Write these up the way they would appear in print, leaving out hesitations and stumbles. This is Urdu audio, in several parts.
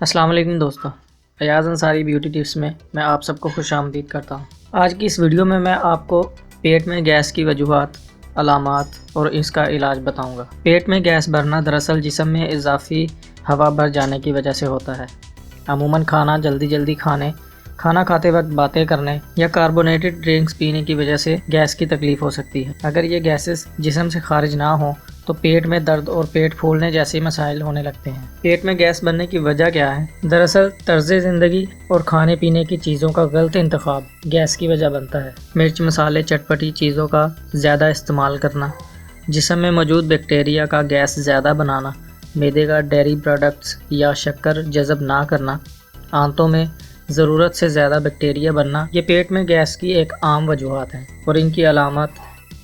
السلام علیکم دوستو، ایاز انصاری بیوٹی ٹپس میں میں آپ سب کو خوش آمدید کرتا ہوں۔ آج کی اس ویڈیو میں آپ کو پیٹ میں گیس کی وجوہات، علامات اور اس کا علاج بتاؤں گا۔ پیٹ میں گیس بھرنا دراصل جسم میں اضافی ہوا بھر جانے کی وجہ سے ہوتا ہے۔ عموماً جلدی کھانا کھاتے وقت باتیں کرنے یا کاربونیٹڈ ڈرنکس پینے کی وجہ سے گیس کی تکلیف ہو سکتی ہے۔ اگر یہ گیسز جسم سے خارج نہ ہوں تو پیٹ میں درد اور پیٹ پھولنے جیسے مسائل ہونے لگتے ہیں۔ پیٹ میں گیس بننے کی وجہ کیا ہے؟ دراصل طرز زندگی اور کھانے پینے کی چیزوں کا غلط انتخاب گیس کی وجہ بنتا ہے۔ مرچ، مسالے، چٹپٹی چیزوں کا زیادہ استعمال کرنا، جسم میں موجود بیکٹیریا کا گیس زیادہ بنانا، معدے کا ڈیری پروڈکٹس یا شکر جذب نہ کرنا، آنتوں میں ضرورت سے زیادہ بیکٹیریا بننا، یہ پیٹ میں گیس کی ایک عام وجوہات ہیں۔ اور ان کی علامات: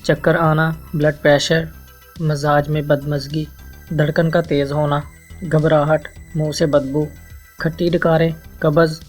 چکر آنا، بلڈ پریشر، مزاج میں بدمزگی، دھڑکن کا تیز ہونا، گھبراہٹ، منہ سے بدبو، کھٹی ڈکاریں، قبض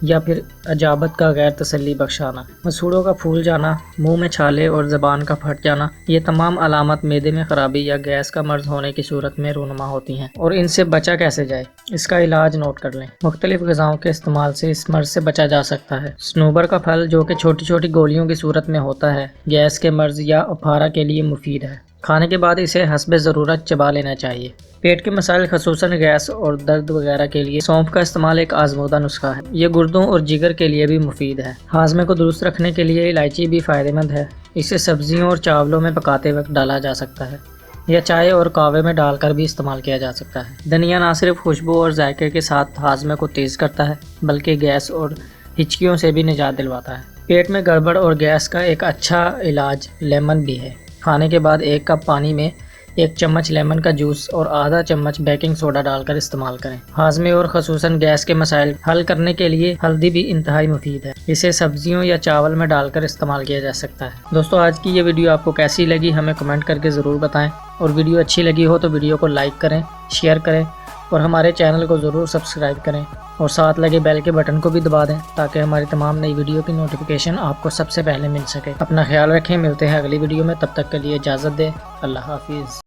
یا پھر اجابت کا غیر تسلی بخش آنا، مسوڑوں کا پھول جانا، منہ میں چھالے اور زبان کا پھٹ جانا، یہ تمام علامات معدے میں خرابی یا گیس کا مرض ہونے کی صورت میں رونما ہوتی ہیں۔ اور ان سے بچا کیسے جائے؟ اس کا علاج نوٹ کر لیں۔ مختلف غذاؤں کے استعمال سے اس مرض سے بچا جا سکتا ہے۔ صنوبر کا پھل، جو کہ چھوٹی چھوٹی گولیوں کی صورت میں ہوتا ہے، گیس کے مرض یا اپھارا کے لیے مفید ہے۔ کھانے کے بعد اسے حسب ضرورت چبا لینا چاہیے۔ پیٹ کے مسائل خصوصاً گیس اور درد وغیرہ کے لیے سونف کا استعمال ایک آزمودہ نسخہ ہے۔ یہ گردوں اور جگر کے لیے بھی مفید ہے۔ ہاضمے کو درست رکھنے کے لیے الائچی بھی فائدہ مند ہے۔ اسے سبزیوں اور چاولوں میں پکاتے وقت ڈالا جا سکتا ہے یا چائے اور قہوے میں ڈال کر بھی استعمال کیا جا سکتا ہے۔ دھنیا نہ صرف خوشبو اور ذائقے کے ساتھ ہاضمے کو تیز کرتا ہے بلکہ گیس اور ہچکیوں سے بھی نجات دلواتا ہے۔ پیٹ میں گڑبڑ اور گیس کا ایک اچھا علاج لیمن بھی ہے۔ کھانے کے بعد 1 کپ پانی میں 1 چمچ لیمن کا جوس اور آدھا چمچ بیکنگ سوڈا ڈال کر استعمال کریں۔ ہاضمے اور خصوصاً گیس کے مسائل حل کرنے کے لیے ہلدی بھی انتہائی مفید ہے۔ اسے سبزیوں یا چاول میں ڈال کر استعمال کیا جا سکتا ہے۔ دوستو، آج کی یہ ویڈیو آپ کو کیسی لگی ہمیں کمنٹ کر کے ضرور بتائیں، اور ویڈیو اچھی لگی ہو تو ویڈیو کو لائک کریں، شیئر کریں اور ہمارے چینل کو ضرور سبسکرائب کریں، اور ساتھ لگے بیل کے بٹن کو بھی دبا دیں تاکہ ہماری تمام نئی ویڈیو کی نوٹیفیکیشن آپ کو سب سے پہلے مل سکے۔ اپنا خیال رکھیں، ملتے ہیں اگلی ویڈیو میں، تب تک کے لیے اجازت دیں۔ اللہ حافظ۔